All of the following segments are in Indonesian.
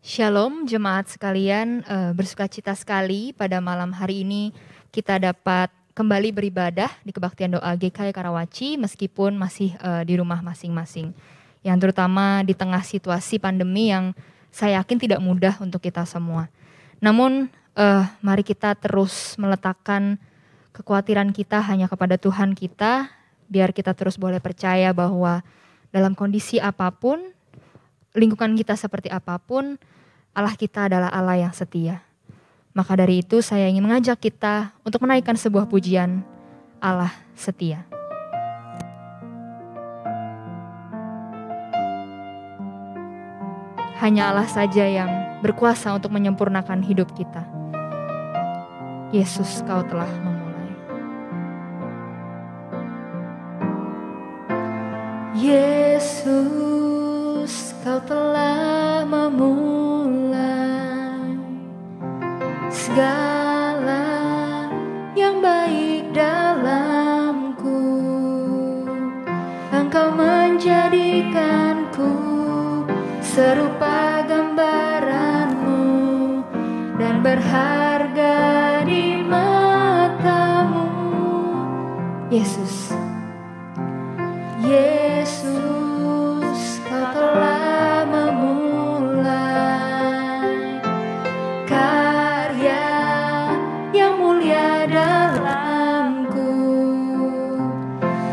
Shalom jemaat sekalian, bersukacita sekali pada malam hari ini kita dapat kembali beribadah di kebaktian doa GKI Karawaci meskipun masih di rumah masing-masing. Yang terutama di tengah situasi pandemi yang saya yakin tidak mudah untuk kita semua. Namun mari kita terus meletakkan kekhawatiran kita hanya kepada Tuhan kita, biar kita terus boleh percaya bahwa dalam kondisi apapun, lingkungan kita seperti apapun, Allah kita adalah Allah yang setia. Maka dari itu saya ingin mengajak kita untuk menaikkan sebuah pujian Allah setia. Hanya Allah saja yang berkuasa untuk menyempurnakan hidup kita. Yesus, Kau telah memulai. Yesus, Kau telah memulai segala yang baik dalamku. Engkau menjadikanku serupa gambaran-Mu dan berharga di mata-Mu. Yesus, Yesus, Kau telah memulai karya yang mulia dalamku.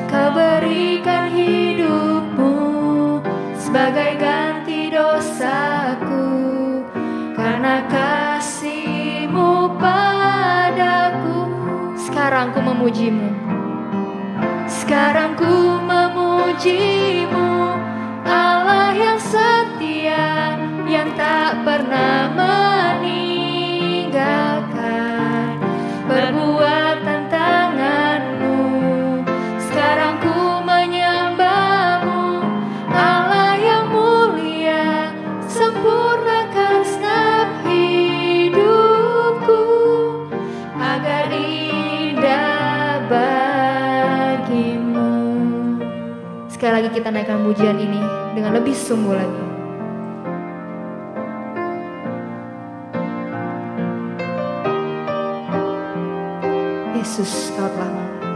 Kau berikan hidup-Mu sebagai ganti dosaku, karena kasih-Mu padaku. Sekarang ku memuji-Mu, sekarang ku memuji-Mu, Allah yang setia, yang tak pernah meninggalkan perbuatan tangan-Mu. Sekarang ku menyembah-Mu, Allah yang mulia, sempurnakan segenap hidupku agar indah bagi-Mu. Sekali lagi kita naikkan pujian ini dengan lebih sungguh lagi. Yesus, Kau telah memulai.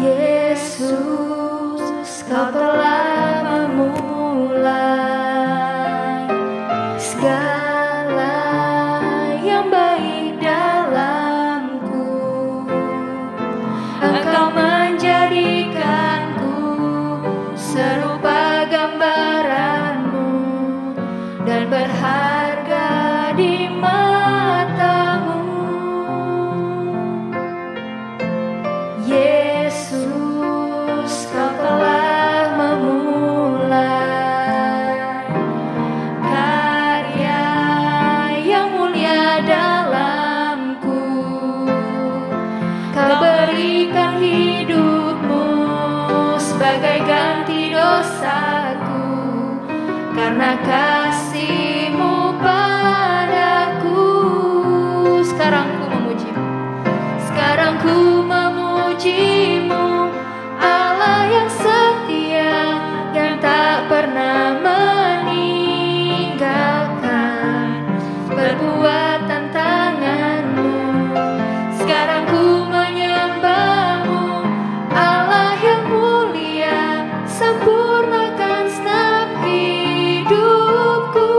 Yesus, Kau telah memulai segala yang baik dalamku. Engkau menjadikanku serupa gambaran-Mu dan berharga di mata-Mu. Yesus, Kau telah memulai karya yang mulia dalamku. Kau berikan hidup-Mu sebagai ganti dosaku, karena kasih-Mu padaku. Sekarang ku memuji-Mu, sekarang ku memuji-Mu, Allah yang setia, yang tak pernah meninggalkan perbuatan tangan-Mu. Sekarang ku menyembah-Mu, Allah yang mulia, sempurnakan segenap hidupku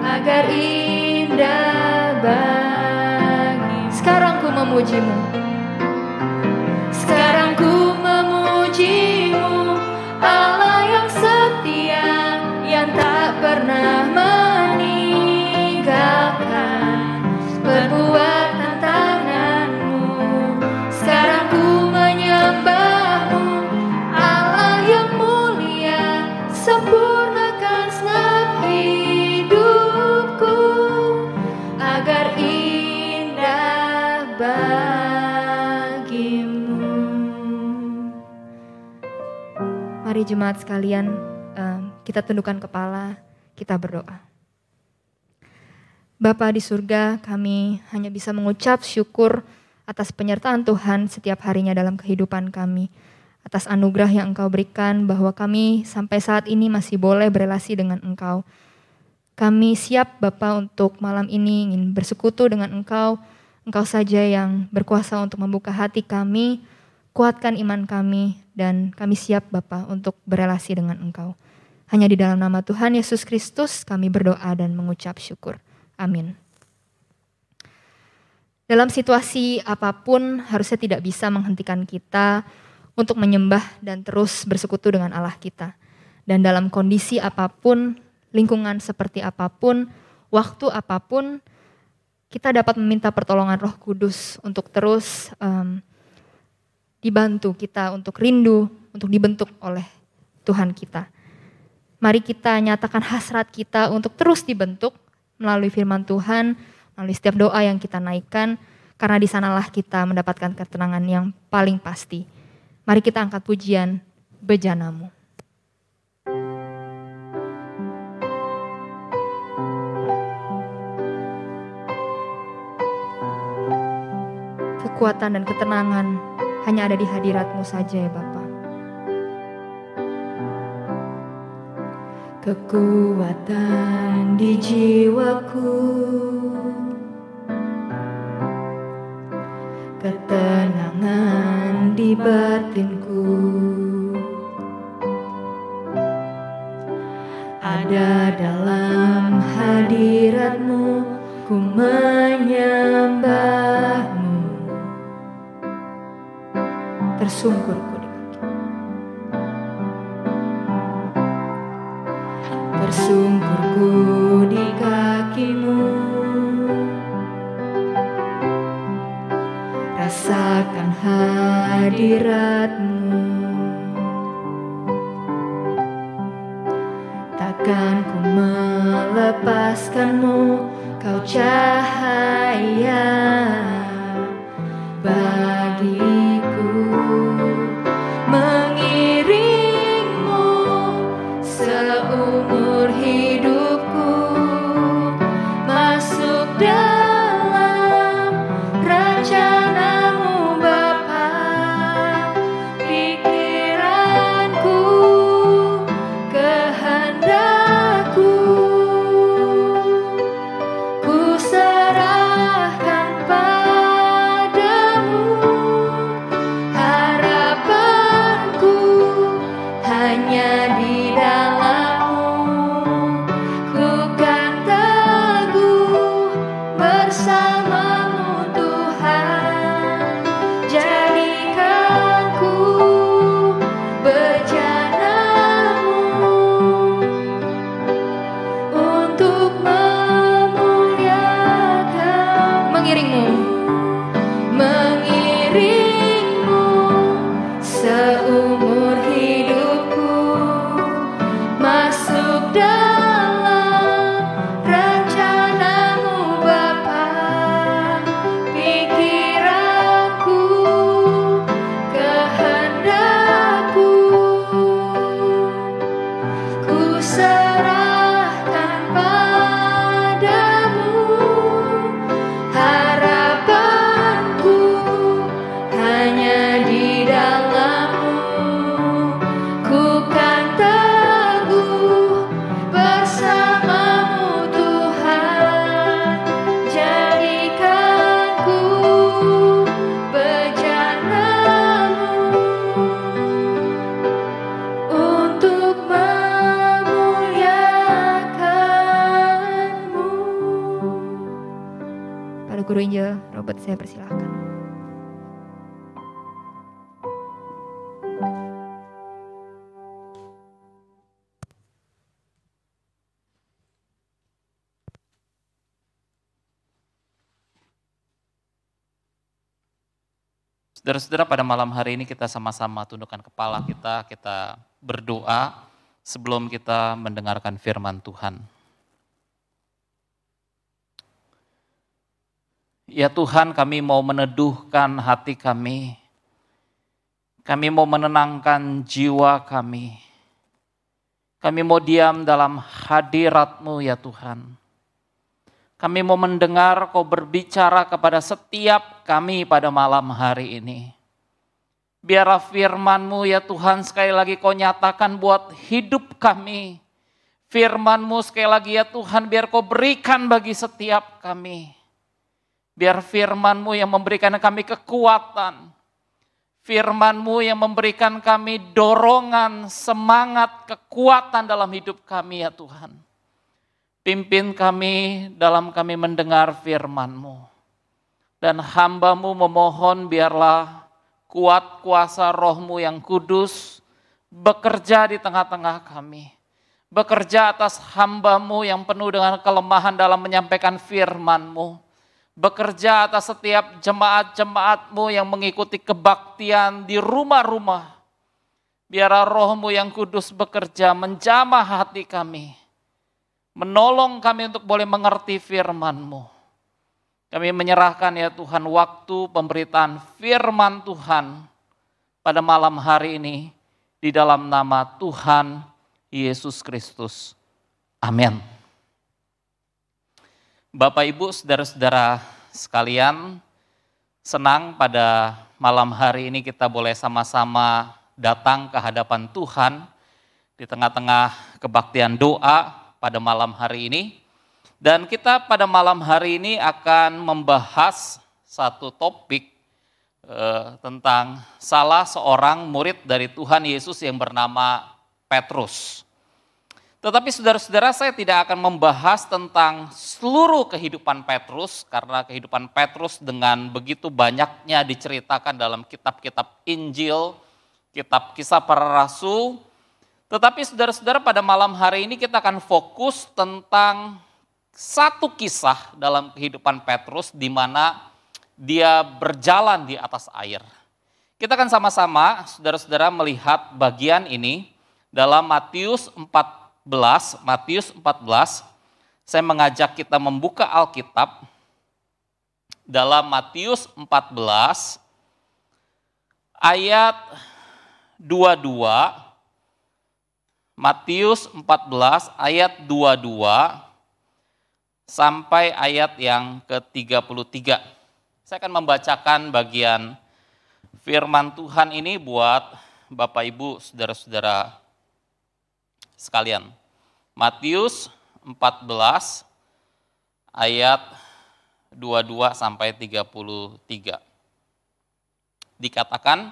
agar indah bagi. Sekarang ku memuji-Mu, sekarang ku memuji-Mu, Allah yang setia, yang tak pernah meninggalkan perbuatan tangan-Mu. Sekarang ku menyembah-Mu, Allah yang mulia, sempurnakan segenap hidupku agar indah bagi-Mu. Mari jemaat sekalian, kita tundukkan kepala, kita berdoa. Bapa di surga, kami hanya bisa mengucap syukur atas penyertaan Tuhan setiap harinya dalam kehidupan kami. Atas anugerah yang Engkau berikan bahwa kami sampai saat ini masih boleh berelasi dengan Engkau. Kami siap Bapa untuk malam ini ingin bersekutu dengan Engkau. Engkau saja yang berkuasa untuk membuka hati kami, kuatkan iman kami, dan kami siap Bapa untuk berelasi dengan Engkau. Hanya di dalam nama Tuhan Yesus Kristus kami berdoa dan mengucap syukur. Amin. Dalam situasi apapun harusnya tidak bisa menghentikan kita untuk menyembah dan terus bersekutu dengan Allah kita. Dan dalam kondisi apapun, lingkungan seperti apapun, waktu apapun, kita dapat meminta pertolongan Roh Kudus untuk terus dibantu kita untuk rindu, untuk dibentuk oleh Tuhan kita. Mari kita nyatakan hasrat kita untuk terus dibentuk melalui firman Tuhan, melalui setiap doa yang kita naikkan, karena di sanalah kita mendapatkan ketenangan yang paling pasti. Mari kita angkat pujian Bejana-Mu. Kekuatan dan ketenangan hanya ada di hadirat-Mu saja ya Bapa. Kekuatan di jiwaku, ketenangan di batinku, ada dalam hadirat-Mu, ku menyembah-Mu. Tersungkurku di kaki, tersungkurku di kaki-Mu. Rasakan hadirat-Mu, takkan ku melepaskan-Mu, Kau cahaya bagiku. Mengiring-Mu seumur hidupku, masuk dalam rencana-Mu Bapa. Pikiranku, kehendakku, ku serahkan padamu. Harapanku hanya di dalam-Mu, ku kan teguh bersama-Mu Tuhan. Jadikanku bejana-Mu untuk memuliakan. Mengiring-Mu, mengiring-Mu seumur hidupku, masuk dalam rencana-Mu Bapa. Pikiranku, kehendakku, ku serahkan padamu. Harapanku hanya di dalam-Mu, ku kan teguh bersama-Mu Tuhan. Jadikanku bejana-Mu untuk memuliakan-Mu. Pada Guru Injil Robert, saya persilahkan. Saudara-saudara, pada malam hari ini kita sama-sama tundukkan kepala kita berdoa sebelum kita mendengarkan firman Tuhan. Ya Tuhan, kami mau meneduhkan hati kami. Kami mau menenangkan jiwa kami. Kami mau diam dalam hadirat-Mu ya Tuhan. Kami mau mendengar Kau berbicara kepada setiap kami pada malam hari ini. Biarlah firman-Mu ya Tuhan sekali lagi Kau nyatakan buat hidup kami. Firman-Mu sekali lagi ya Tuhan, biar Kau berikan bagi setiap kami. Biar firman-Mu yang memberikan kami kekuatan. Firman-Mu yang memberikan kami dorongan, semangat, kekuatan dalam hidup kami ya Tuhan. Pimpin kami dalam kami mendengar firman-Mu. Dan hamba-Mu memohon biarlah kuat kuasa Roh-Mu yang kudus bekerja di tengah-tengah kami. Bekerja atas hamba-Mu yang penuh dengan kelemahan dalam menyampaikan firman-Mu. Bekerja atas setiap jemaat-jemaat-Mu yang mengikuti kebaktian di rumah-rumah. Biarlah Roh-Mu yang kudus bekerja menjamah hati kami. Menolong kami untuk boleh mengerti firman-Mu. Kami menyerahkan ya Tuhan waktu pemberitaan firman Tuhan pada malam hari ini di dalam nama Tuhan Yesus Kristus. Amin. Bapak, Ibu, saudara-saudara sekalian, senang pada malam hari ini kita boleh sama-sama datang ke hadapan Tuhan di tengah-tengah kebaktian doa pada malam hari ini. Dan kita pada malam hari ini akan membahas satu topik tentang salah seorang murid dari Tuhan Yesus yang bernama Petrus. Tetapi saudara-saudara, saya tidak akan membahas tentang seluruh kehidupan Petrus, karena kehidupan Petrus dengan begitu banyaknya diceritakan dalam kitab-kitab Injil, kitab Kisah Para Rasul. Tetapi saudara-saudara, pada malam hari ini kita akan fokus tentang satu kisah dalam kehidupan Petrus di mana dia berjalan di atas air. Kita akan sama-sama saudara-saudara melihat bagian ini dalam Matius 14. Saya mengajak kita membuka Alkitab dalam Matius 14 ayat 22. Matius 14 ayat 22 sampai ayat yang ke-33. Saya akan membacakan bagian firman Tuhan ini buat Bapak Ibu, saudara-saudara sekalian. Matius 14 ayat 22 sampai 33. Dikatakan,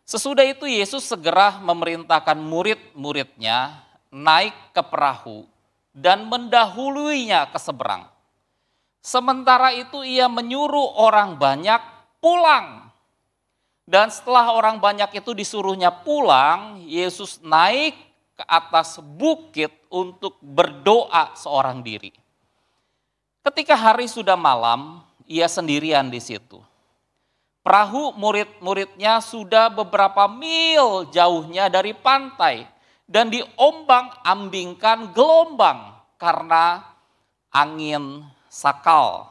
sesudah itu Yesus segera memerintahkan murid-muridnya naik ke perahu dan mendahuluinya ke seberang. Sementara itu ia menyuruh orang banyak pulang. Dan setelah orang banyak itu disuruhnya pulang, Yesus naik ke atas bukit untuk berdoa seorang diri. Ketika hari sudah malam, ia sendirian di situ. Perahu murid-muridnya sudah beberapa mil jauhnya dari pantai dan diombang-ambingkan gelombang karena angin sakal.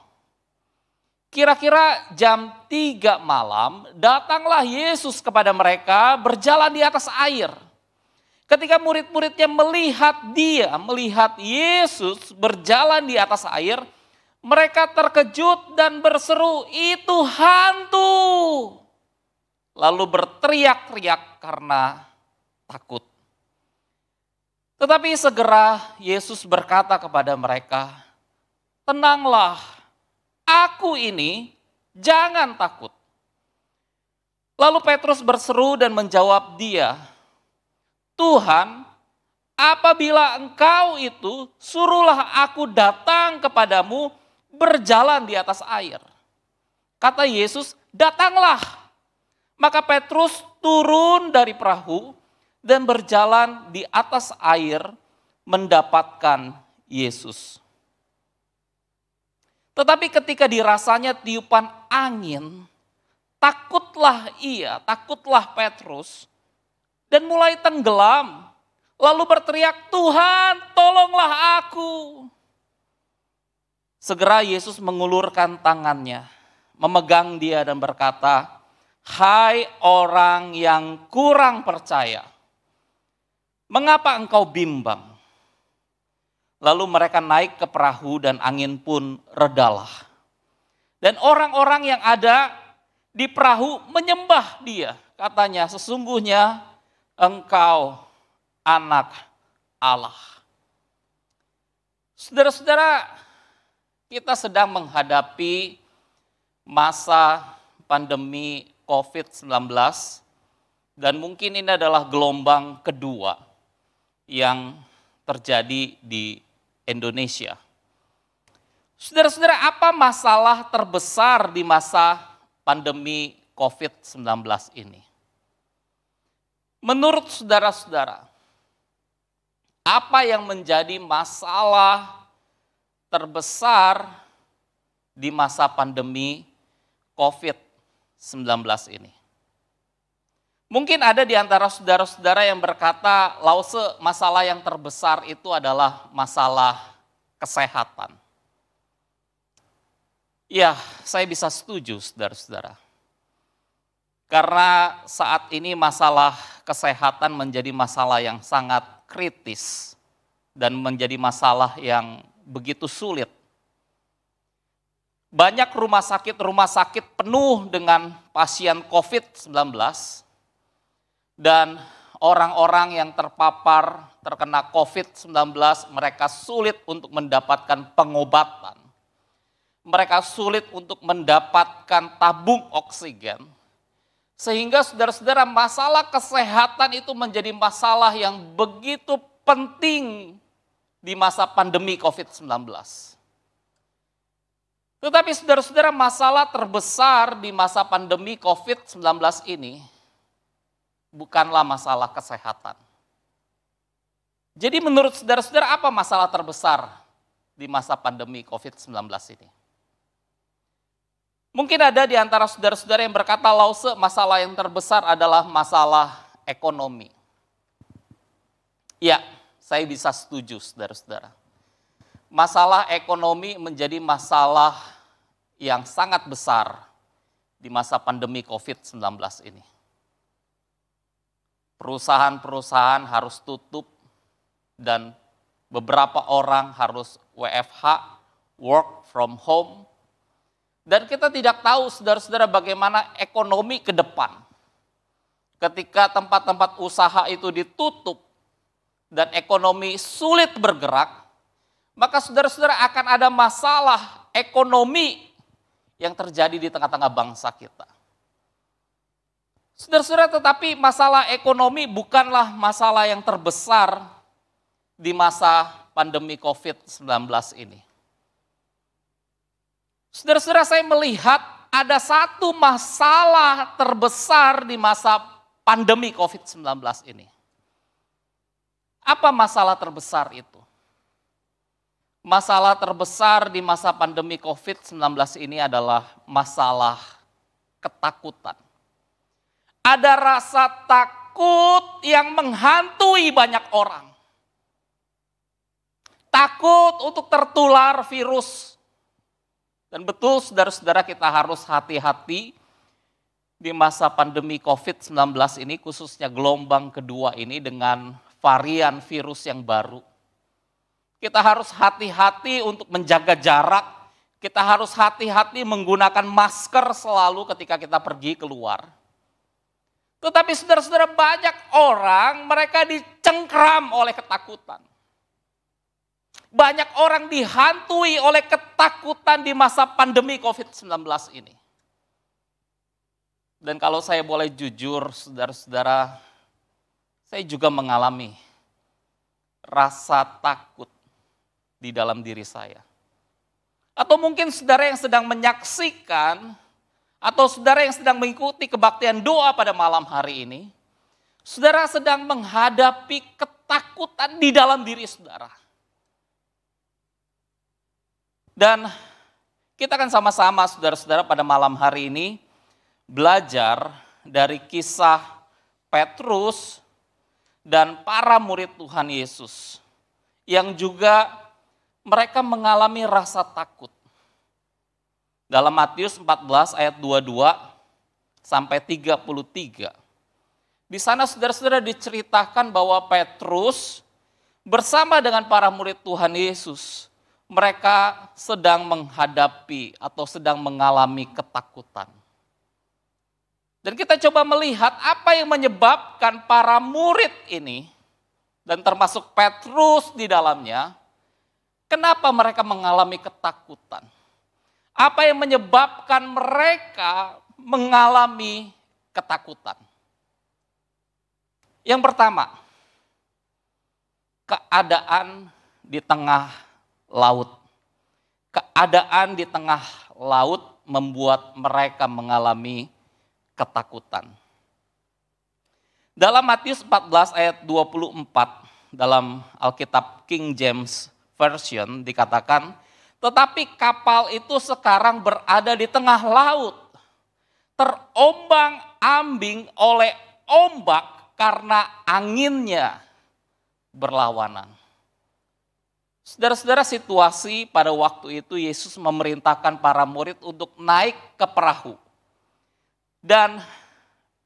Kira-kira jam 3 malam datanglah Yesus kepada mereka berjalan di atas air. Ketika murid-muridnya melihat Yesus berjalan di atas air, mereka terkejut dan berseru, "Itu hantu!" Lalu berteriak-teriak karena takut. Tetapi segera Yesus berkata kepada mereka, "Tenanglah, aku ini, jangan takut." Lalu Petrus berseru dan menjawab dia, "Tuhan, apabila Engkau itu, suruhlah aku datang kepadamu berjalan di atas air." Kata Yesus, "Datanglah." Maka Petrus turun dari perahu dan berjalan di atas air mendapatkan Yesus. Tetapi ketika dirasanya tiupan angin, takutlah Petrus dan mulai tenggelam. Lalu berteriak, "Tuhan, tolonglah aku." Segera Yesus mengulurkan tangannya, memegang dia dan berkata, "Hai orang yang kurang percaya, mengapa engkau bimbang?" Lalu mereka naik ke perahu dan angin pun redalah. Dan orang-orang yang ada di perahu menyembah dia. Katanya, "Sesungguhnya Engkau Anak Allah." Saudara-saudara, kita sedang menghadapi masa pandemi COVID-19 dan mungkin ini adalah gelombang kedua yang terjadi di Indonesia. Saudara-saudara, apa masalah terbesar di masa pandemi COVID-19 ini? Menurut saudara-saudara, apa yang menjadi masalah terbesar di masa pandemi COVID-19 ini? Mungkin ada di antara saudara-saudara yang berkata, Lause, masalah yang terbesar itu adalah masalah kesehatan. Ya, saya bisa setuju saudara-saudara. Karena saat ini masalah kesehatan menjadi masalah yang sangat kritis dan menjadi masalah yang begitu sulit. Banyak rumah sakit penuh dengan pasien COVID-19 dan orang-orang yang terkena COVID-19 mereka sulit untuk mendapatkan pengobatan. Mereka sulit untuk mendapatkan tabung oksigen. Sehingga saudara-saudara masalah kesehatan itu menjadi masalah yang begitu penting di masa pandemi COVID-19. Tetapi saudara-saudara masalah terbesar di masa pandemi COVID-19 ini bukanlah masalah kesehatan. Jadi menurut saudara-saudara apa masalah terbesar di masa pandemi COVID-19 ini? Mungkin ada di antara saudara-saudara yang berkata, Lause, masalah yang terbesar adalah masalah ekonomi. Ya, saya bisa setuju saudara-saudara. Masalah ekonomi menjadi masalah yang sangat besar di masa pandemi COVID-19 ini. Perusahaan-perusahaan harus tutup dan beberapa orang harus WFH, work from home. Dan kita tidak tahu saudara-saudara bagaimana ekonomi ke depan. Ketika tempat-tempat usaha itu ditutup dan ekonomi sulit bergerak, maka saudara-saudara akan ada masalah ekonomi yang terjadi di tengah-tengah bangsa kita. Saudara-saudara, tetapi masalah ekonomi bukanlah masalah yang terbesar di masa pandemi COVID-19 ini. Saudara-saudara, saya melihat ada satu masalah terbesar di masa pandemi COVID-19 ini. Apa masalah terbesar itu? Masalah terbesar di masa pandemi COVID-19 ini adalah masalah ketakutan. Ada rasa takut yang menghantui banyak orang. Takut untuk tertular virus. Dan betul saudara-saudara, kita harus hati-hati di masa pandemi COVID-19 ini, khususnya gelombang kedua ini dengan varian virus yang baru. Kita harus hati-hati untuk menjaga jarak. Kita harus hati-hati menggunakan masker selalu ketika kita pergi keluar. Tetapi saudara-saudara, banyak orang mereka dicengkram oleh ketakutan. Banyak orang dihantui oleh ketakutan di masa pandemi COVID-19 ini. Dan kalau saya boleh jujur, saudara-saudara, saya juga mengalami rasa takut di dalam diri saya. Atau mungkin saudara yang sedang menyaksikan, atau saudara yang sedang mengikuti kebaktian doa pada malam hari ini, saudara sedang menghadapi ketakutan di dalam diri saudara. Dan kita akan sama-sama saudara-saudara pada malam hari ini belajar dari kisah Petrus dan para murid Tuhan Yesus yang juga mereka mengalami rasa takut. Dalam Matius 14 ayat 22 sampai 33. Di sana saudara-saudara diceritakan bahwa Petrus bersama dengan para murid Tuhan Yesus, mereka sedang menghadapi atau sedang mengalami ketakutan. Dan kita coba melihat apa yang menyebabkan para murid ini, dan termasuk Petrus di dalamnya, Kenapa mereka mengalami ketakutan? Apa yang menyebabkan mereka mengalami ketakutan? Yang pertama, keadaan di tengah laut. Keadaan di tengah laut membuat mereka mengalami ketakutan. Dalam Matius 14 ayat 24 dalam Alkitab King James Version dikatakan, tetapi kapal itu sekarang berada di tengah laut, terombang-ambing oleh ombak karena anginnya berlawanan. Saudara-saudara, situasi pada waktu itu Yesus memerintahkan para murid untuk naik ke perahu dan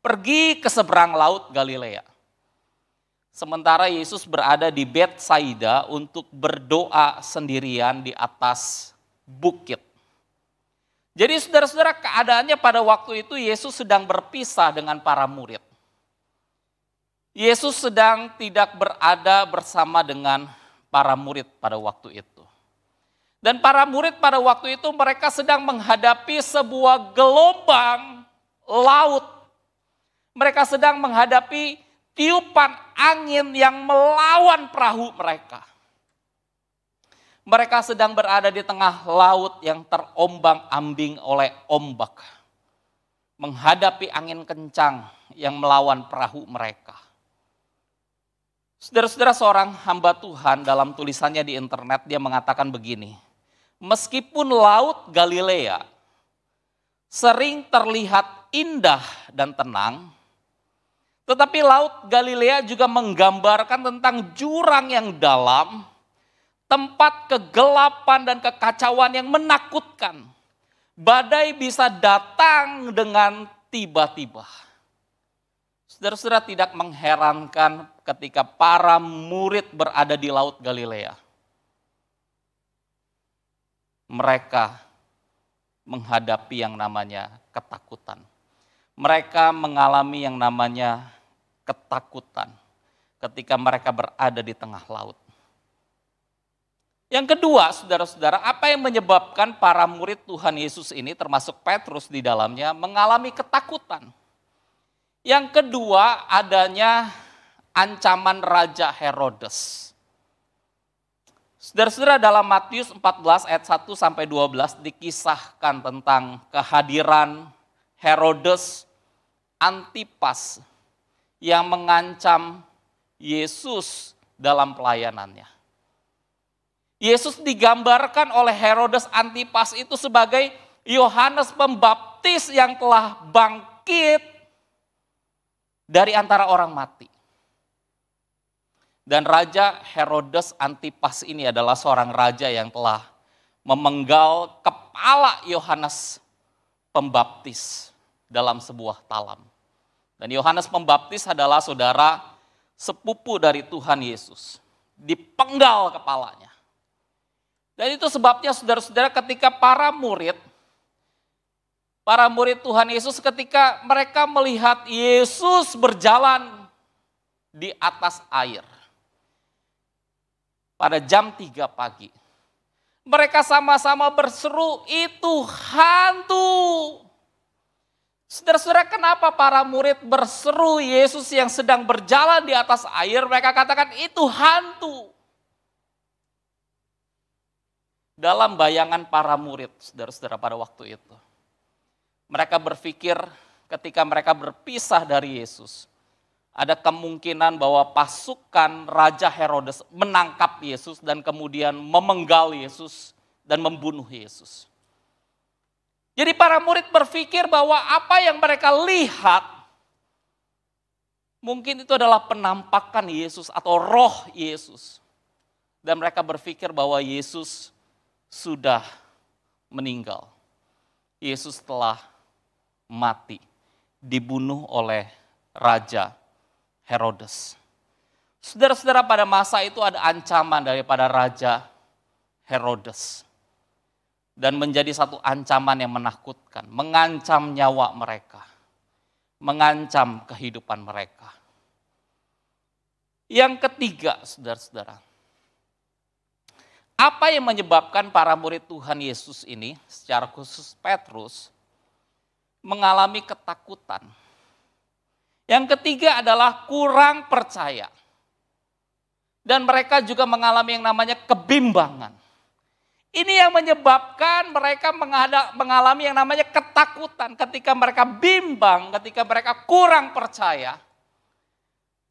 pergi ke seberang laut Galilea. Sementara Yesus berada di Betsaida untuk berdoa sendirian di atas bukit. Jadi saudara-saudara, keadaannya pada waktu itu Yesus sedang berpisah dengan para murid. Yesus sedang tidak berada bersama dengan para murid pada waktu itu. Dan para murid pada waktu itu mereka sedang menghadapi sebuah gelombang laut. Mereka sedang menghadapi tiupan angin yang melawan perahu mereka. Mereka sedang berada di tengah laut yang terombang-ambing oleh ombak. Menghadapi angin kencang yang melawan perahu mereka. Saudara-saudara, seorang hamba Tuhan dalam tulisannya di internet dia mengatakan begini, meskipun laut Galilea sering terlihat indah dan tenang, tetapi laut Galilea juga menggambarkan tentang jurang yang dalam, tempat kegelapan dan kekacauan yang menakutkan. Badai bisa datang dengan tiba-tiba. Saudara-saudara, tidak mengherankan ketika para murid berada di laut Galilea. Mereka menghadapi yang namanya ketakutan. Mereka mengalami yang namanya ketakutan ketika mereka berada di tengah laut. Yang kedua, saudara-saudara, apa yang menyebabkan para murid Tuhan Yesus ini termasuk Petrus di dalamnya mengalami ketakutan? Yang kedua, adanya ancaman Raja Herodes. Saudara-saudara, dalam Matius 14 ayat 1 sampai 12 dikisahkan tentang kehadiran Herodes Antipas yang mengancam Yesus dalam pelayanannya. Yesus digambarkan oleh Herodes Antipas itu sebagai Yohanes Pembaptis yang telah bangkit dari antara orang mati. Dan Raja Herodes Antipas ini adalah seorang raja yang telah memenggal kepala Yohanes Pembaptis dalam sebuah talam. Dan Yohanes Pembaptis adalah saudara sepupu dari Tuhan Yesus. Dipenggal kepalanya. Dan itu sebabnya saudara-saudara ketika para murid Tuhan Yesus ketika mereka melihat Yesus berjalan di atas air. Pada jam 3 pagi. Mereka sama-sama berseru, itu hantu. Saudara-saudara, kenapa para murid berseru Yesus yang sedang berjalan di atas air? Mereka katakan itu hantu. Dalam bayangan para murid, saudara-saudara, pada waktu itu. Mereka berpikir ketika mereka berpisah dari Yesus, ada kemungkinan bahwa pasukan Raja Herodes menangkap Yesus dan kemudian memenggal Yesus dan membunuh Yesus. Jadi para murid berpikir bahwa apa yang mereka lihat, mungkin itu adalah penampakan Yesus atau roh Yesus. Dan mereka berpikir bahwa Yesus sudah meninggal. Yesus telah mati, dibunuh oleh Raja Herodes. Saudara-saudara, pada masa itu ada ancaman daripada Raja Herodes. Dan menjadi satu ancaman yang menakutkan, mengancam nyawa mereka, mengancam kehidupan mereka. Yang ketiga, saudara-saudara, Apa yang menyebabkan para murid Tuhan Yesus ini, secara khusus Petrus, mengalami ketakutan? Yang ketiga adalah kurang percaya. Dan mereka juga mengalami yang namanya kebimbangan. Ini yang menyebabkan mereka mengalami yang namanya ketakutan. Ketika mereka bimbang, ketika mereka kurang percaya,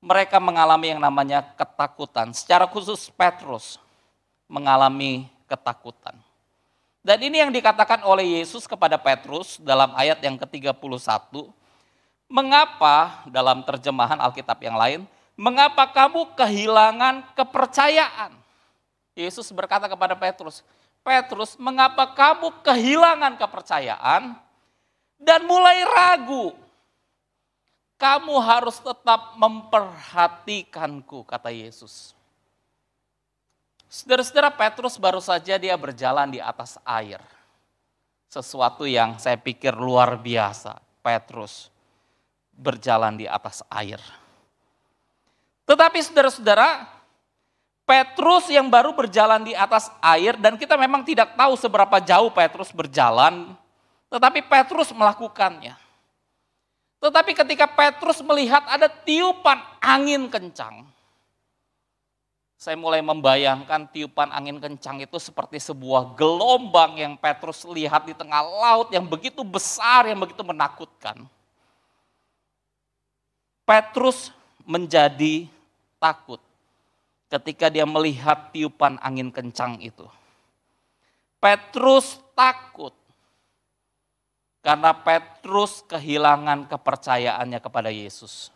mereka mengalami yang namanya ketakutan. Secara khusus Petrus mengalami ketakutan. Dan ini yang dikatakan oleh Yesus kepada Petrus dalam ayat yang ke-31. Mengapa, dalam terjemahan Alkitab yang lain, mengapa kamu kehilangan kepercayaan? Yesus berkata kepada Petrus, Petrus, mengapa kamu kehilangan kepercayaan dan mulai ragu? Kamu harus tetap memperhatikanku, kata Yesus. Saudara-saudara, Petrus baru saja dia berjalan di atas air. Sesuatu yang saya pikir luar biasa, Petrus berjalan di atas air. Tetapi saudara-saudara, Petrus yang baru berjalan di atas air, dan kita memang tidak tahu seberapa jauh Petrus berjalan, tetapi Petrus melakukannya. Tetapi ketika Petrus melihat ada tiupan angin kencang, saya mulai membayangkan tiupan angin kencang itu seperti sebuah gelombang yang Petrus lihat di tengah laut yang begitu besar, yang begitu menakutkan. Petrus menjadi takut ketika dia melihat tiupan angin kencang itu. Petrus takut karena Petrus kehilangan kepercayaannya kepada Yesus.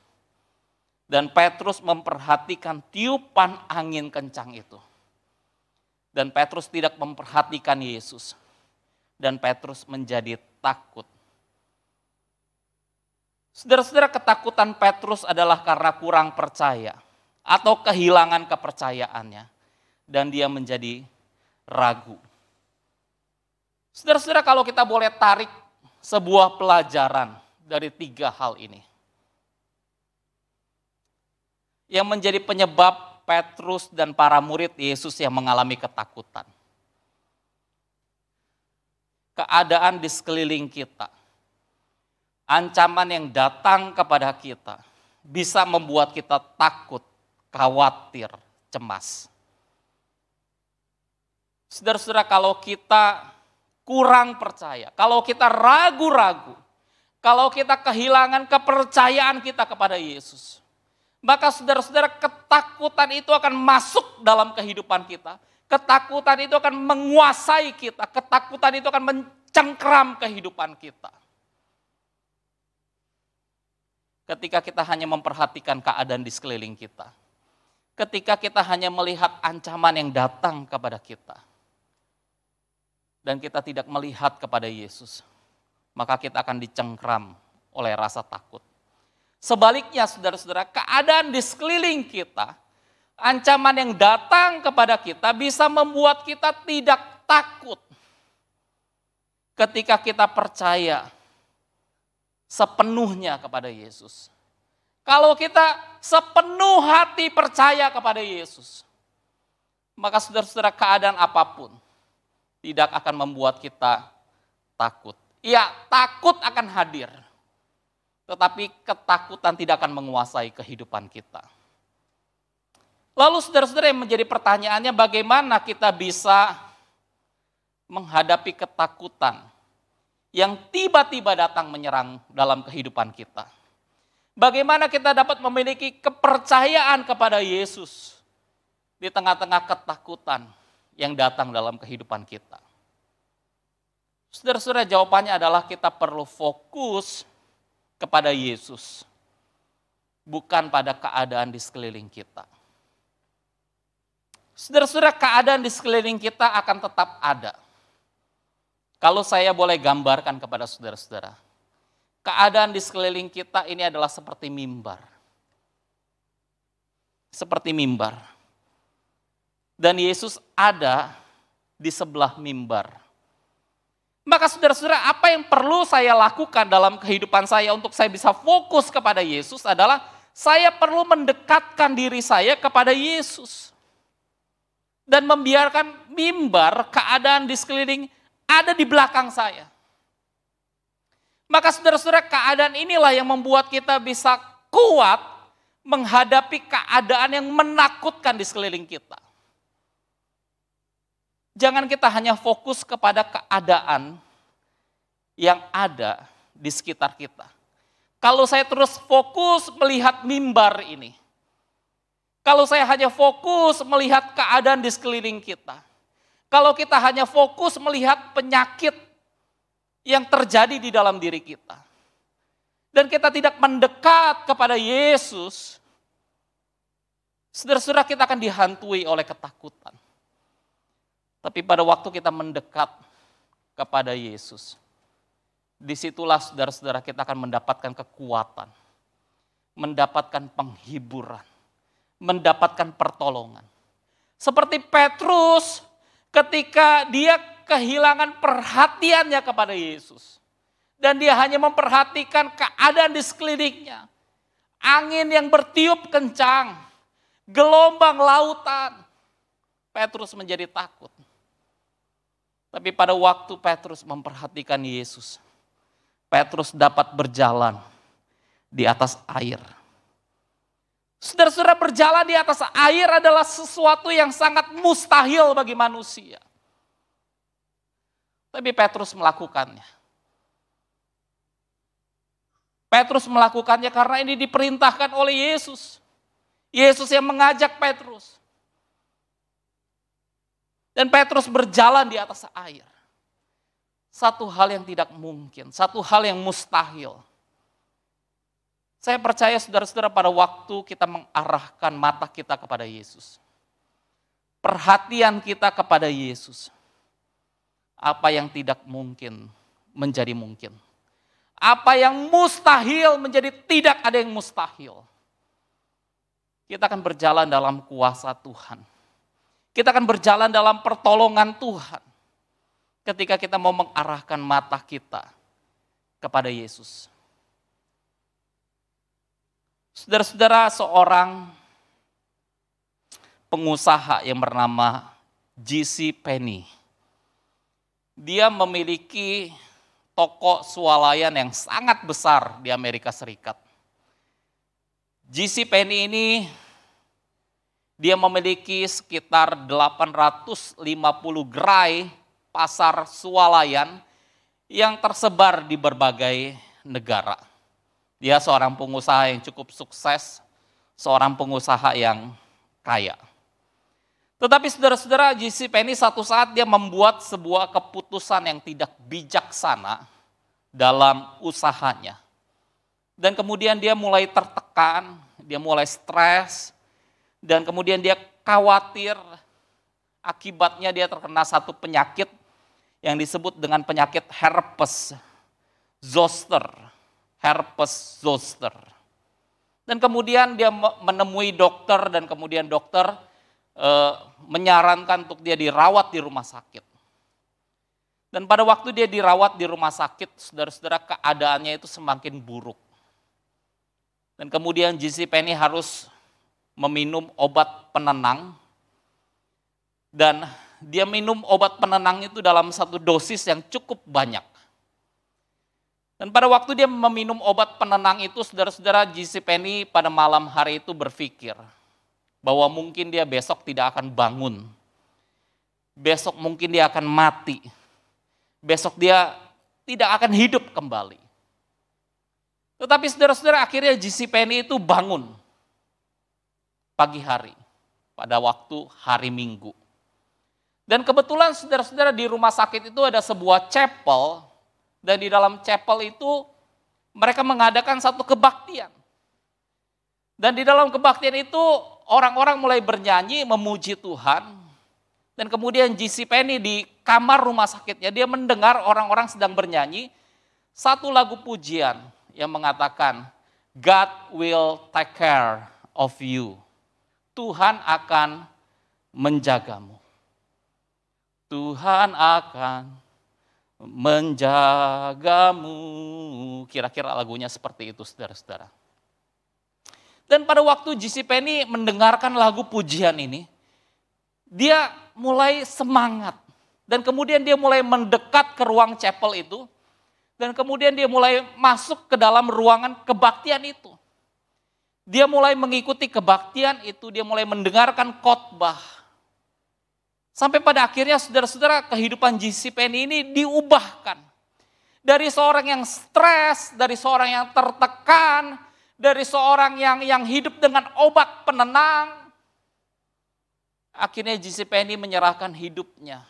Dan Petrus memperhatikan tiupan angin kencang itu. Dan Petrus tidak memperhatikan Yesus. Dan Petrus menjadi takut. Saudara-saudara, ketakutan Petrus adalah karena kurang percaya atau kehilangan kepercayaannya, dan dia menjadi ragu. Saudara-saudara, kalau kita boleh tarik sebuah pelajaran dari 3 hal ini yang menjadi penyebab Petrus dan para murid Yesus yang mengalami ketakutan. Keadaan di sekeliling kita, ancaman yang datang kepada kita bisa membuat kita takut, khawatir, cemas. Saudara-saudara, kalau kita kurang percaya, kalau kita ragu-ragu, kalau kita kehilangan kepercayaan kita kepada Yesus, maka saudara-saudara, ketakutan itu akan masuk dalam kehidupan kita. Ketakutan itu akan menguasai kita, ketakutan itu akan mencengkram kehidupan kita. Ketika kita hanya memperhatikan keadaan di sekeliling kita. Ketika kita hanya melihat ancaman yang datang kepada kita. Dan kita tidak melihat kepada Yesus. Maka kita akan dicengkram oleh rasa takut. Sebaliknya saudara-saudara, keadaan di sekeliling kita, ancaman yang datang kepada kita bisa membuat kita tidak takut. Ketika kita percaya sepenuhnya kepada Yesus. Kalau kita sepenuh hati percaya kepada Yesus, maka saudara-saudara, keadaan apapun tidak akan membuat kita takut. Ya, takut akan hadir. Tetapi ketakutan tidak akan menguasai kehidupan kita. Lalu saudara-saudara, yang menjadi pertanyaannya, bagaimana kita bisa menghadapi ketakutan yang tiba-tiba datang menyerang dalam kehidupan kita? Bagaimana kita dapat memiliki kepercayaan kepada Yesus di tengah-tengah ketakutan yang datang dalam kehidupan kita? Saudara-saudara, jawabannya adalah kita perlu fokus kepada Yesus, bukan pada keadaan di sekeliling kita. Saudara-saudara, keadaan di sekeliling kita akan tetap ada. Kalau saya boleh gambarkan kepada saudara-saudara, keadaan di sekeliling kita ini adalah seperti mimbar. Seperti mimbar. Dan Yesus ada di sebelah mimbar. Maka saudara-saudara, apa yang perlu saya lakukan dalam kehidupan saya untuk saya bisa fokus kepada Yesus adalah saya perlu mendekatkan diri saya kepada Yesus. dan membiarkan mimbar, keadaan di sekeliling ada di belakang saya. Maka saudara-saudara, keadaan inilah yang membuat kita bisa kuat menghadapi keadaan yang menakutkan di sekeliling kita. Jangan kita hanya fokus kepada keadaan yang ada di sekitar kita. Kalau saya terus fokus melihat mimbar ini, kalau saya hanya fokus melihat keadaan di sekeliling kita, kalau kita hanya fokus melihat penyakit yang terjadi di dalam diri kita, dan kita tidak mendekat kepada Yesus, saudara-saudara, kita akan dihantui oleh ketakutan. Tapi pada waktu kita mendekat kepada Yesus, disitulah saudara-saudara kita akan mendapatkan kekuatan, mendapatkan penghiburan, mendapatkan pertolongan. Seperti Petrus ketika dia kehilangan perhatiannya kepada Yesus. Dan dia hanya memperhatikan keadaan di sekelilingnya. Angin yang bertiup kencang, gelombang lautan. Petrus menjadi takut. Tapi pada waktu Petrus memperhatikan Yesus, Petrus dapat berjalan di atas air. Saudara-saudara, berjalan di atas air adalah sesuatu yang sangat mustahil bagi manusia. Tapi Petrus melakukannya. Petrus melakukannya karena ini diperintahkan oleh Yesus. Yesus yang mengajak Petrus. Dan Petrus berjalan di atas air. Satu hal yang tidak mungkin, satu hal yang mustahil. Saya percaya saudara-saudara, pada waktu kita mengarahkan mata kita kepada Yesus, perhatian kita kepada Yesus, apa yang tidak mungkin menjadi mungkin. Apa yang mustahil menjadi tidak ada yang mustahil. Kita akan berjalan dalam kuasa Tuhan. Kita akan berjalan dalam pertolongan Tuhan. Ketika kita mau mengarahkan mata kita kepada Yesus. Saudara-saudara, seorang pengusaha yang bernama J.C. Penney. Dia memiliki toko swalayan yang sangat besar di Amerika Serikat. J.C. Penney ini dia memiliki sekitar 850 gerai pasar swalayan yang tersebar di berbagai negara. Dia seorang pengusaha yang cukup sukses, seorang pengusaha yang kaya. Tetapi saudara-saudara, J.C. Penney satu saat dia membuat sebuah keputusan yang tidak bijaksana dalam usahanya. Dan kemudian dia mulai tertekan, dia mulai stres, dan kemudian dia khawatir akibatnya dia terkena satu penyakit yang disebut dengan penyakit herpes zoster. Herpes zoster. Dan kemudian dia menemui dokter dan kemudian dokter menyarankan untuk dia dirawat di rumah sakit. Dan pada waktu dia dirawat di rumah sakit, saudara-saudara, keadaannya itu semakin buruk. Dan kemudian J.C. Penney harus meminum obat penenang. Dan dia minum obat penenang itu dalam satu dosis yang cukup banyak. Dan pada waktu dia meminum obat penenang itu, saudara-saudara, J.C. Penney pada malam hari itu berpikir bahwa mungkin dia besok tidak akan bangun. Besok mungkin dia akan mati. Besok dia tidak akan hidup kembali. Tetapi saudara-saudara, akhirnya J.C. Penney itu bangun pagi hari pada waktu hari Minggu. Dan kebetulan saudara-saudara, di rumah sakit itu ada sebuah chapel, dan di dalam chapel itu mereka mengadakan satu kebaktian. Dan di dalam kebaktian itu orang-orang mulai bernyanyi memuji Tuhan. Dan kemudian J.C. Penney di kamar rumah sakitnya, dia mendengar orang-orang sedang bernyanyi satu lagu pujian yang mengatakan, God will take care of you. Tuhan akan menjagamu. Tuhan akan menjagamu. Kira-kira lagunya seperti itu, saudara-saudara. Dan pada waktu J.C. Penney mendengarkan lagu pujian ini, dia mulai semangat. Dan kemudian dia mulai mendekat ke ruang chapel itu. Dan kemudian dia mulai masuk ke dalam ruangan kebaktian itu. Dia mulai mengikuti kebaktian itu, dia mulai mendengarkan khotbah. Sampai pada akhirnya saudara-saudara, kehidupan GC Penny ini diubahkan. Dari seorang yang stres, dari seorang yang tertekan, dari seorang yang hidup dengan obat penenang. Akhirnya GC Penny menyerahkan hidupnya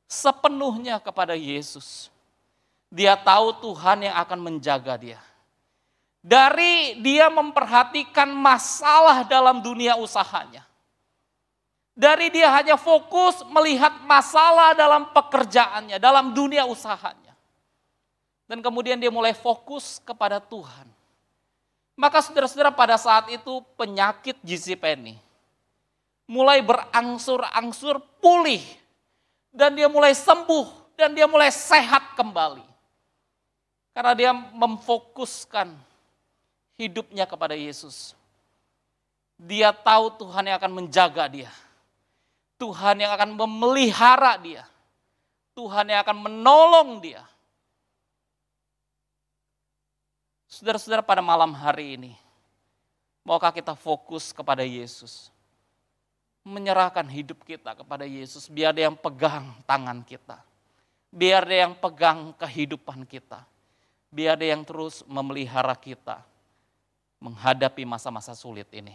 sepenuhnya kepada Yesus. Dia tahu Tuhan yang akan menjaga dia. Dari dia memperhatikan masalah dalam dunia usahanya. Dari dia hanya fokus melihat masalah dalam pekerjaannya, dalam dunia usahanya. Dan kemudian dia mulai fokus kepada Tuhan. Maka saudara-saudara, pada saat itu penyakit GC Penny mulai berangsur-angsur pulih. Dan dia mulai sembuh dan dia mulai sehat kembali. Karena dia memfokuskan hidupnya kepada Yesus. Dia tahu Tuhan yang akan menjaga dia. Tuhan yang akan memelihara dia. Tuhan yang akan menolong dia. Saudara-saudara, pada malam hari ini, maukah kita fokus kepada Yesus? Menyerahkan hidup kita kepada Yesus. Biar dia yang pegang tangan kita. Biar dia yang pegang kehidupan kita. Biar dia yang terus memelihara kita menghadapi masa-masa sulit ini.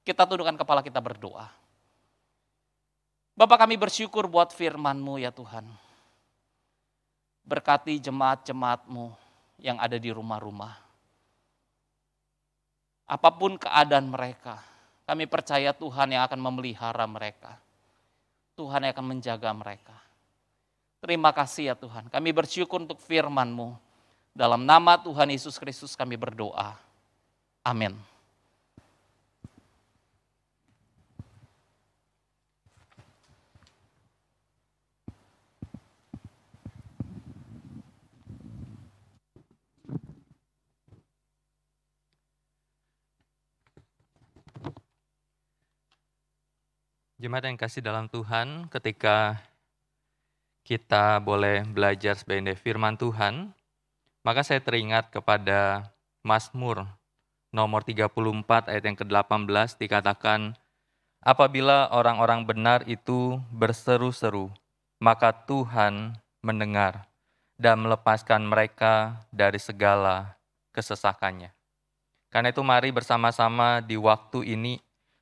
Kita tundukkan kepala kita berdoa. Bapa, kami bersyukur buat firman-Mu ya Tuhan. Berkati jemaat-jemaat-Mu yang ada di rumah-rumah. Apapun keadaan mereka, kami percaya Tuhan yang akan memelihara mereka. Tuhan yang akan menjaga mereka. Terima kasih ya Tuhan. Kami bersyukur untuk firman-Mu. Dalam nama Tuhan Yesus Kristus kami berdoa. Amin. Jemaat yang kasih dalam Tuhan, ketika kita boleh belajar sebagai firman Tuhan, maka saya teringat kepada Mazmur nomor 34 ayat yang ke-18 dikatakan, apabila orang-orang benar itu berseru-seru, maka Tuhan mendengar dan melepaskan mereka dari segala kesesakannya. Karena itu mari bersama-sama di waktu ini,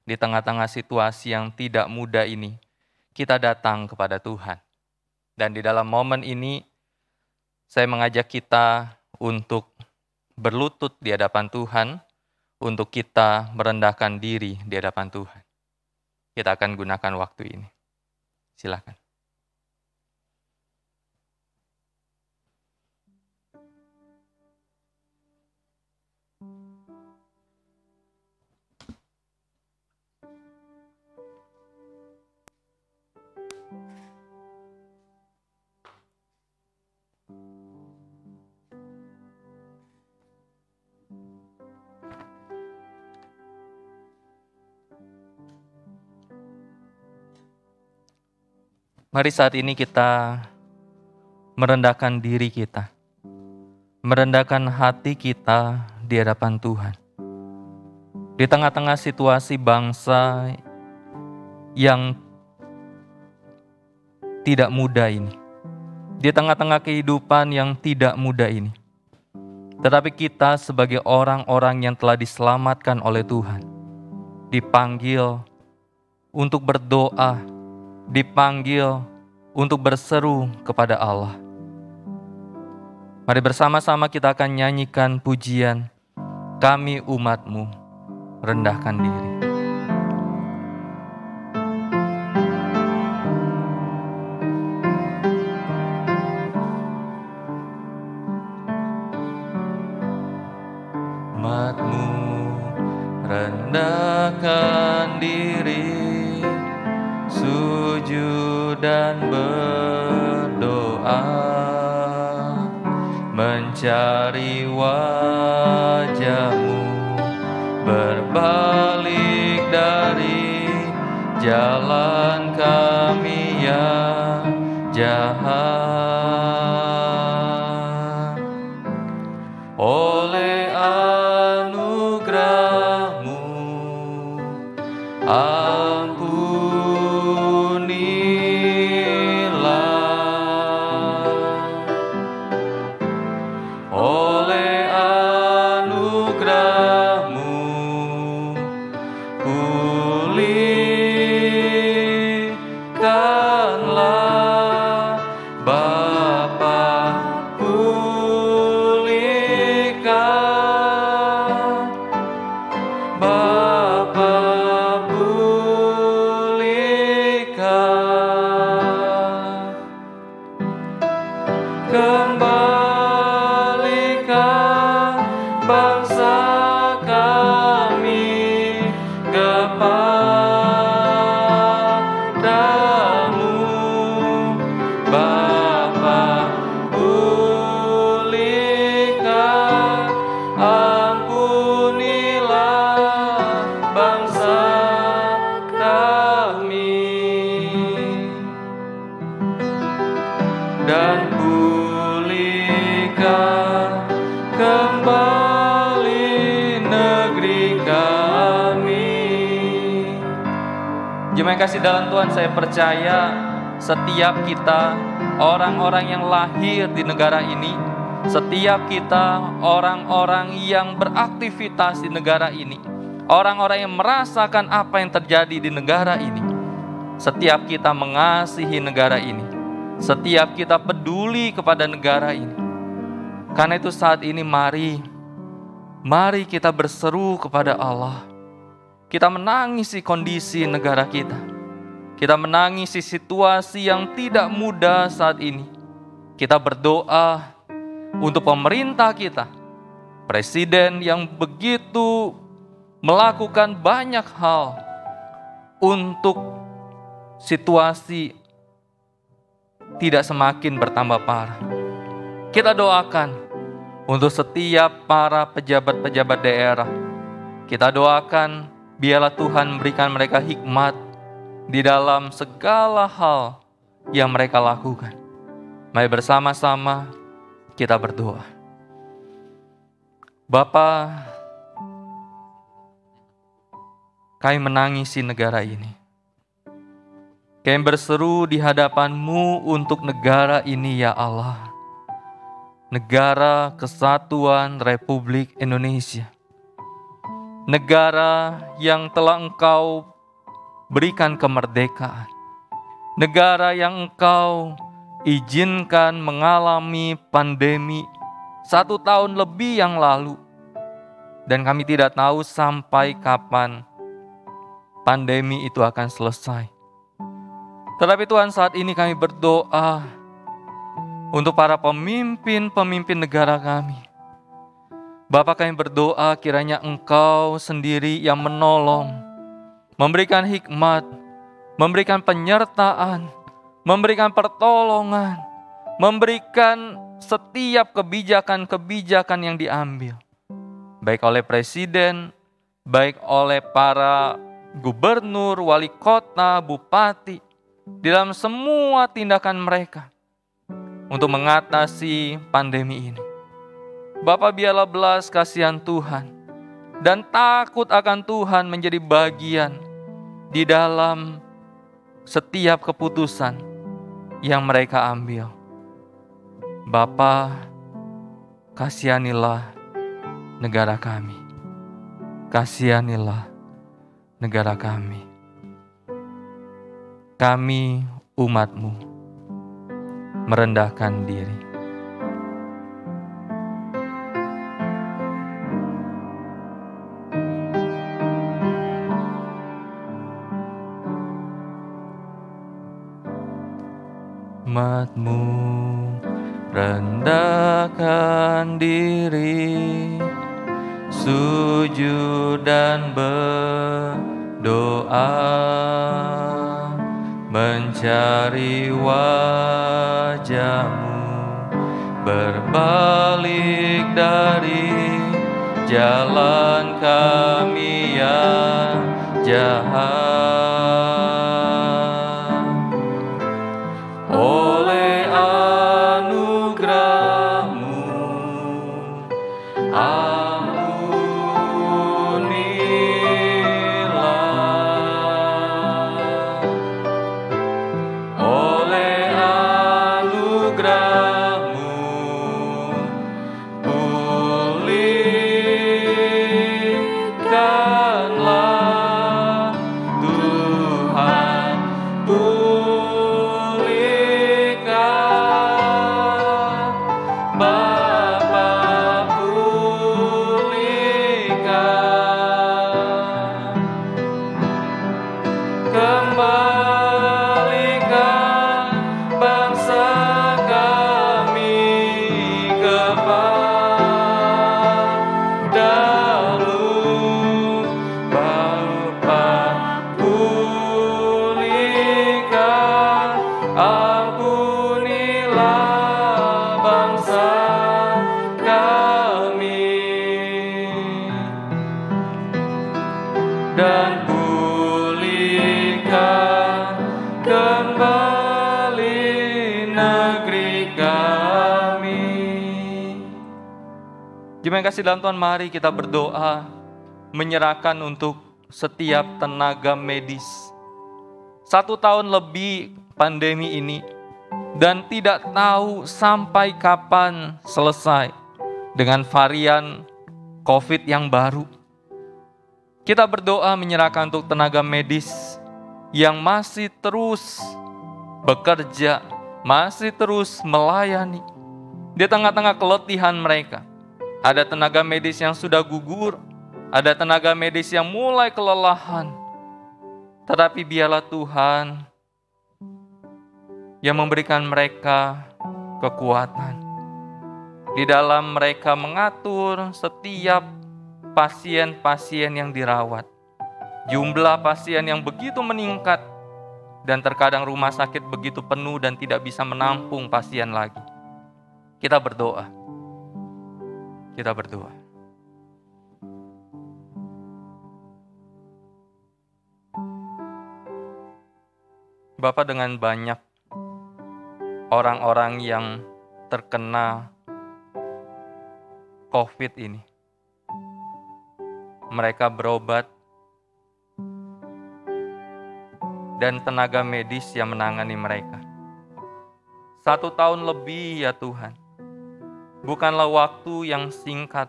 di tengah-tengah situasi yang tidak mudah ini, kita datang kepada Tuhan. Dan di dalam momen ini, saya mengajak kita untuk berlutut di hadapan Tuhan, untuk kita merendahkan diri di hadapan Tuhan. Kita akan gunakan waktu ini. Silakan. Mari saat ini kita merendahkan diri kita, merendahkan hati kita di hadapan Tuhan. Di tengah-tengah situasi bangsa yang tidak mudah ini, di tengah-tengah kehidupan yang tidak mudah ini, tetapi kita sebagai orang-orang yang telah diselamatkan oleh Tuhan, dipanggil untuk berdoa, dipanggil untuk berseru kepada Allah. Mari bersama-sama kita akan nyanyikan pujian, kami umat-Mu, rendahkan diri. Umat-Mu, rendahkan diri, sujud dan berdoa, mencari wajah-Mu, berbalik dari jalan kami yang jahat. Oleh anugerah-Mu ampunilah. Oleh anugerah-Mu pulihkanlah, Bapa, pulihkan, Bapa, pulihkan. Kembalikan bangsa kami kepadamu, Bapa, pulihkan, ampunilah bangsa kami, dan pulihkan kembali negeri kami. Jemaat yang kasih dalam Tuhan, saya percaya setiap kita orang-orang yang lahir di negara ini, setiap kita orang-orang yang beraktivitas di negara ini, orang-orang yang merasakan apa yang terjadi di negara ini, setiap kita mengasihi negara ini, setiap kita peduli kepada negara ini. Karena itu saat ini mari kita berseru kepada Allah. Kita menangisi kondisi negara kita. Kita menangisi situasi yang tidak mudah saat ini. Kita berdoa untuk pemerintah kita, presiden yang begitu melakukan banyak hal untuk situasi tidak semakin bertambah parah. Kita doakan untuk setiap para pejabat-pejabat daerah. Kita doakan biarlah Tuhan memberikan mereka hikmat di dalam segala hal yang mereka lakukan. Mari bersama-sama kita berdoa. Bapa, kami menangisi negara ini. Kami berseru di hadapan-Mu untuk negara ini, ya Allah. Negara Kesatuan Republik Indonesia. Negara yang telah Engkau berikan kemerdekaan. Negara yang Engkau izinkan mengalami pandemi 1 tahun lebih yang lalu. Dan kami tidak tahu sampai kapan pandemi itu akan selesai. Tetapi Tuhan, saat ini kami berdoa untuk para pemimpin negara kami. Bapa, kami berdoa kiranya Engkau sendiri yang menolong, memberikan hikmat, memberikan penyertaan, memberikan pertolongan, memberikan setiap kebijakan-kebijakan yang diambil, baik oleh presiden, baik oleh para gubernur, wali kota, bupati, di dalam semua tindakan mereka untuk mengatasi pandemi ini. Bapa, biarlah belas kasihan Tuhan dan takut akan Tuhan menjadi bagian di dalam setiap keputusan yang mereka ambil. Bapa, kasihanilah negara kami. Kasihanilah negara kami. Kami umat-Mu merendahkan diri. Umat-Mu rendahkan diri, sujud dan berdoa, mencari wajah-Mu, berbalik dari jalan kami yang jahat. Ampunilah bangsa kami dan pulihkan kembali negeri kami. Terima kasih dalam Tuhan, mari kita berdoa menyerahkan untuk setiap tenaga medis. 1 tahun lebih pandemi ini dan tidak tahu sampai kapan selesai dengan varian COVID yang baru. Kita berdoa menyerahkan untuk tenaga medis yang masih terus bekerja, masih terus melayani di tengah-tengah keletihan mereka. Ada tenaga medis yang sudah gugur, ada tenaga medis yang mulai kelelahan. Tetapi biarlah Tuhan yang memberikan mereka kekuatan di dalam mereka mengatur setiap pasien-pasien yang dirawat. Jumlah pasien yang begitu meningkat dan terkadang rumah sakit begitu penuh dan tidak bisa menampung pasien lagi. Kita berdoa. Kita berdoa. Bapa, dengan banyak orang-orang yang terkena COVID ini, mereka berobat dan tenaga medis yang menangani mereka. 1 tahun lebih ya Tuhan, bukanlah waktu yang singkat.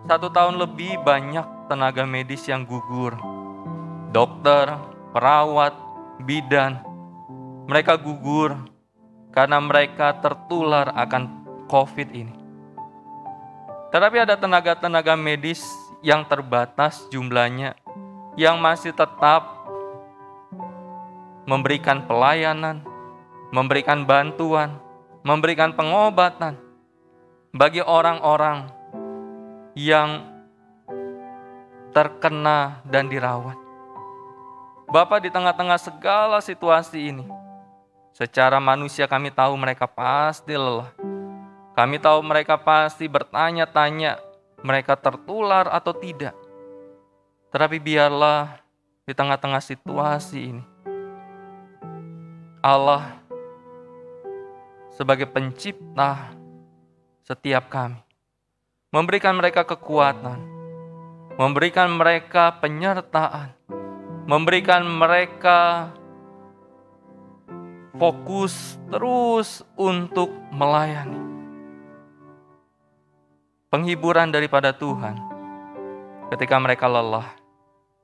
1 tahun lebih banyak tenaga medis yang gugur. Dokter, perawat, bidan, mereka gugur karena mereka tertular akan COVID ini. Tetapi ada tenaga-tenaga medis yang terbatas jumlahnya, yang masih tetap memberikan pelayanan, memberikan bantuan, memberikan pengobatan bagi orang-orang yang terkena dan dirawat. Bapa, di tengah-tengah segala situasi ini, secara manusia kami tahu mereka pasti lelah. Kami tahu mereka pasti bertanya-tanya, mereka tertular atau tidak. Tetapi biarlah di tengah-tengah situasi ini, Allah sebagai pencipta setiap kami, memberikan mereka kekuatan, memberikan mereka penyertaan, memberikan mereka fokus terus untuk melayani. Penghiburan daripada Tuhan ketika mereka lelah,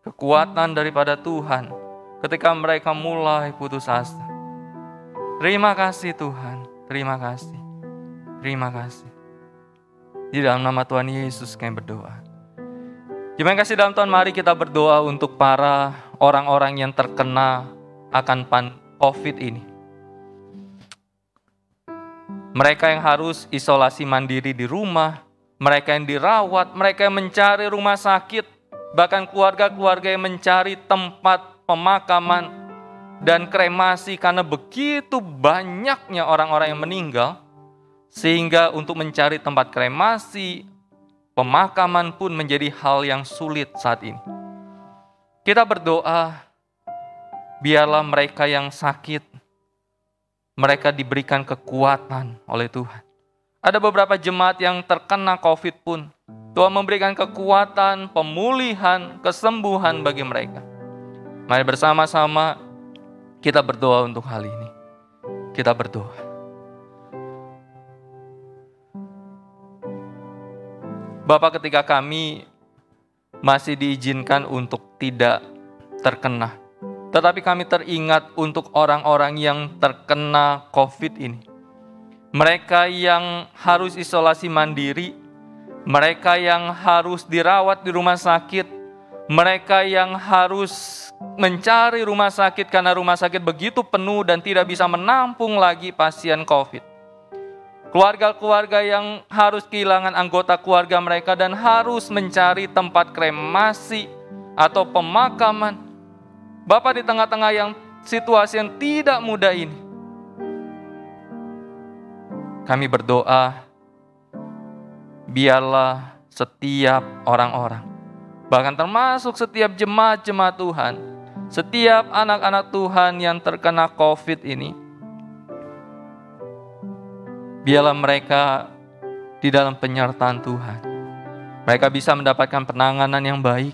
kekuatan daripada Tuhan ketika mereka mulai putus asa. Terima kasih Tuhan, terima kasih, terima kasih. Di dalam nama Tuhan Yesus kami berdoa. Terima kasih dalam Tuhan, mari kita berdoa untuk para orang-orang yang terkena akan COVID ini. Mereka yang harus isolasi mandiri di rumah, mereka yang dirawat, mereka yang mencari rumah sakit, bahkan keluarga-keluarga yang mencari tempat pemakaman dan kremasi karena begitu banyaknya orang-orang yang meninggal, sehingga untuk mencari tempat kremasi, pemakaman pun menjadi hal yang sulit saat ini. Kita berdoa, biarlah mereka yang sakit, mereka diberikan kekuatan oleh Tuhan. Ada beberapa jemaat yang terkena COVID pun, Tuhan memberikan kekuatan, pemulihan, kesembuhan bagi mereka. Mari bersama-sama kita berdoa untuk hal ini. Kita berdoa. Bapak, ketika kami masih diizinkan untuk tidak terkena, tetapi kami teringat untuk orang-orang yang terkena COVID ini. Mereka yang harus isolasi mandiri, mereka yang harus dirawat di rumah sakit, mereka yang harus mencari rumah sakit karena rumah sakit begitu penuh dan tidak bisa menampung lagi pasien COVID. Keluarga-keluarga yang harus kehilangan anggota keluarga mereka dan harus mencari tempat kremasi atau pemakaman. Bapak, di tengah-tengah yang situasi yang tidak mudah ini, kami berdoa, biarlah setiap orang-orang, bahkan termasuk setiap jemaat-jemaat Tuhan, setiap anak-anak Tuhan yang terkena COVID ini, biarlah mereka di dalam penyertaan Tuhan. Mereka bisa mendapatkan penanganan yang baik.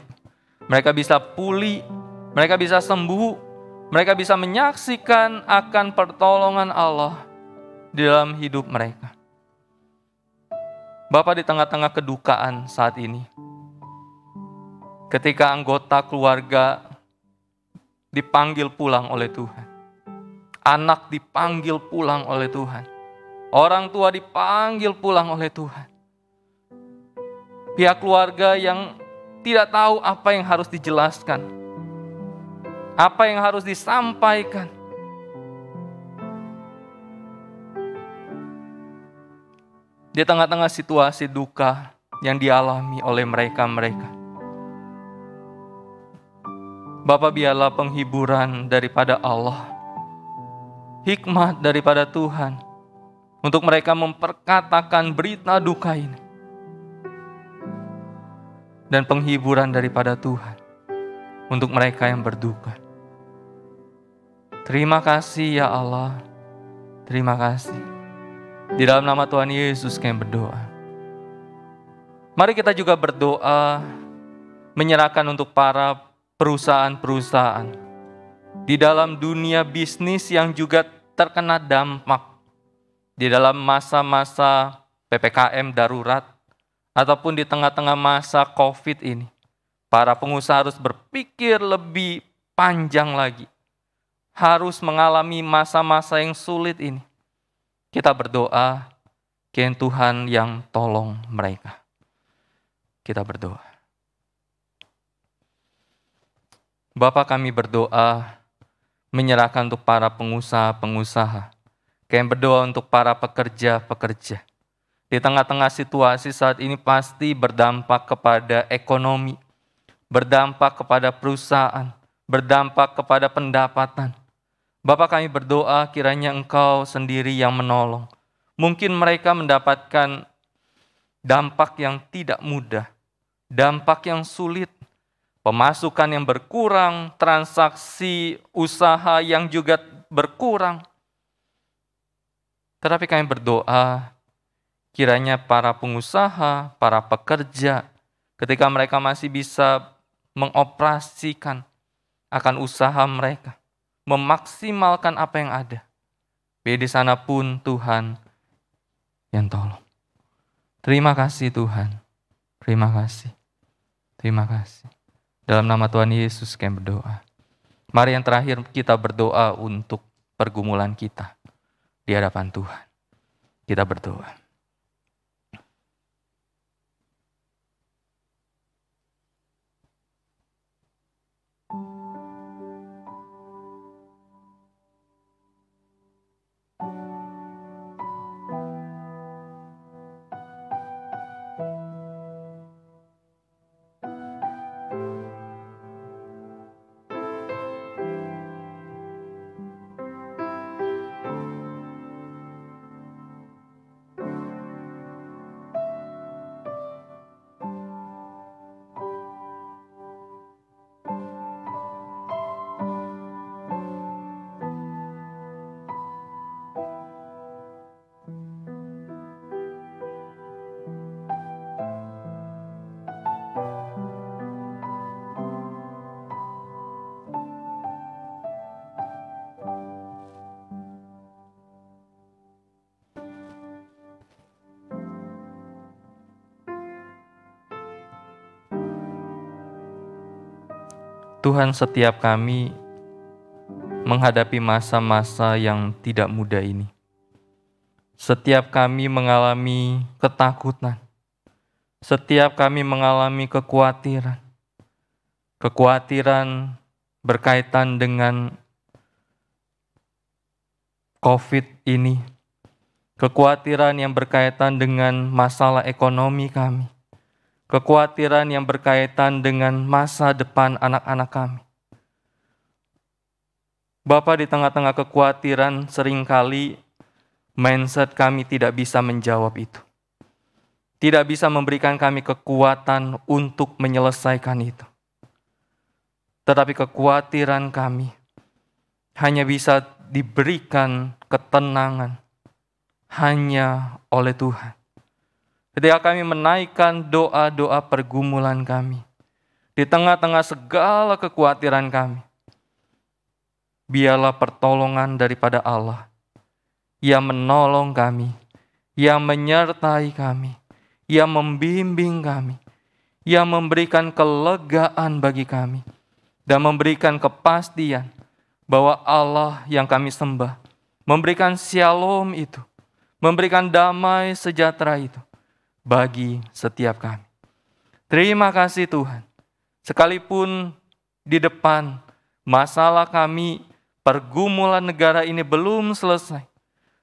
Mereka bisa pulih. Mereka bisa sembuh. Mereka bisa menyaksikan akan pertolongan Allah di dalam hidup mereka. Bapa, di tengah-tengah kedukaan saat ini, ketika anggota keluarga dipanggil pulang oleh Tuhan, anak dipanggil pulang oleh Tuhan, orang tua dipanggil pulang oleh Tuhan. Pihak keluarga yang tidak tahu apa yang harus dijelaskan, apa yang harus disampaikan. Di tengah-tengah situasi duka yang dialami oleh mereka. Bapa, biarlah penghiburan daripada Allah, hikmat daripada Tuhan, untuk mereka memperkatakan berita duka ini. Dan penghiburan daripada Tuhan untuk mereka yang berduka. Terima kasih ya Allah. Terima kasih. Di dalam nama Tuhan Yesus kami berdoa. Mari kita juga berdoa menyerahkan untuk para perusahaan-perusahaan di dalam dunia bisnis yang juga terkena dampak di dalam masa-masa PPKM darurat, ataupun di tengah-tengah masa COVID ini. Para pengusaha harus berpikir lebih panjang lagi. Harus mengalami masa-masa yang sulit ini. Kita berdoa, kiranya Tuhan yang tolong mereka. Kita berdoa. Bapa, kami berdoa menyerahkan untuk para pengusaha-pengusaha. Kami berdoa untuk para pekerja-pekerja. Di tengah-tengah situasi saat ini pasti berdampak kepada ekonomi, berdampak kepada perusahaan, berdampak kepada pendapatan. Bapa, kami berdoa kiranya Engkau sendiri yang menolong. Mungkin mereka mendapatkan dampak yang tidak mudah, dampak yang sulit, pemasukan yang berkurang, transaksi usaha yang juga berkurang. Tetapi kami berdoa, kiranya para pengusaha, para pekerja, ketika mereka masih bisa mengoperasikan akan usaha mereka, memaksimalkan apa yang ada. Biar di sana pun Tuhan yang tolong. Terima kasih Tuhan. Terima kasih. Terima kasih. Dalam nama Tuhan Yesus kami berdoa. Mari yang terakhir kita berdoa untuk pergumulan kita di hadapan Tuhan. Kita berdoa. Tuhan, setiap kami menghadapi masa-masa yang tidak mudah ini. Setiap kami mengalami ketakutan. Setiap kami mengalami kekhawatiran. Kekhawatiran berkaitan dengan COVID ini. Kekhawatiran yang berkaitan dengan masalah ekonomi kami. Kekhawatiran yang berkaitan dengan masa depan anak-anak kami. Bapa, di tengah-tengah kekhawatiran seringkali mindset kami tidak bisa menjawab itu. Tidak bisa memberikan kami kekuatan untuk menyelesaikan itu. Tetapi kekhawatiran kami hanya bisa diberikan ketenangan hanya oleh Tuhan. Ketika kami menaikkan doa-doa pergumulan kami, di tengah-tengah segala kekhawatiran kami, biarlah pertolongan daripada Allah yang menolong kami, yang menyertai kami, yang membimbing kami, yang memberikan kelegaan bagi kami, dan memberikan kepastian bahwa Allah yang kami sembah, memberikan shalom itu, memberikan damai sejahtera itu bagi setiap kami. Terima kasih Tuhan, sekalipun di depan masalah kami, pergumulan negara ini belum selesai,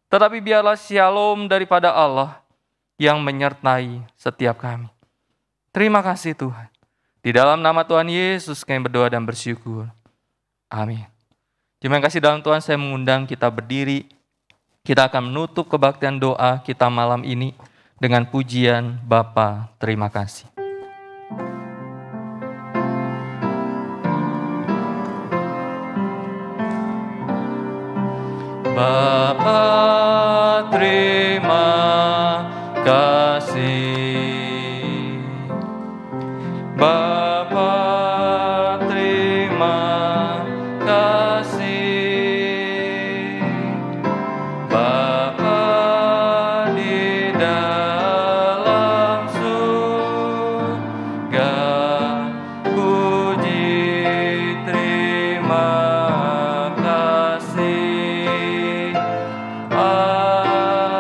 tetapi biarlah shalom daripada Allah yang menyertai setiap kami. Terima kasih Tuhan. Di dalam nama Tuhan Yesus kami berdoa dan bersyukur. Amin. Terima kasih dalam Tuhan, saya mengundang kita berdiri. Kita akan menutup kebaktian doa kita malam ini dengan pujian Bapa terima kasih. Bapa terima kasih, Bapa terima kasih, Bapa di dalam surga, puji terima kasih. Amin.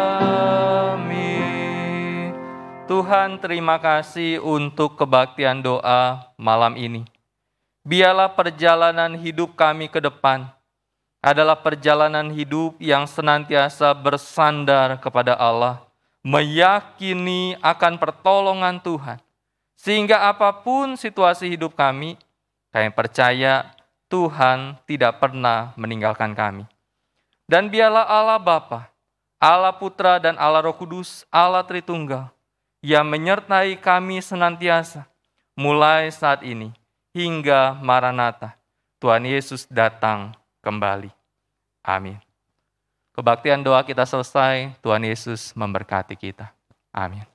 Tuhan, terima kasih untuk kebaktian doa malam ini. Biarlah perjalanan hidup kami ke depan adalah perjalanan hidup yang senantiasa bersandar kepada Allah, meyakini akan pertolongan Tuhan. Sehingga apapun situasi hidup kami percaya Tuhan tidak pernah meninggalkan kami. Dan biarlah Allah Bapa, Allah Putra dan Allah Roh Kudus, Allah Tritunggal, yang menyertai kami senantiasa, mulai saat ini hingga Maranatha, Tuhan Yesus datang kembali. Amin. Kebaktian doa kita selesai, Tuhan Yesus memberkati kita. Amin.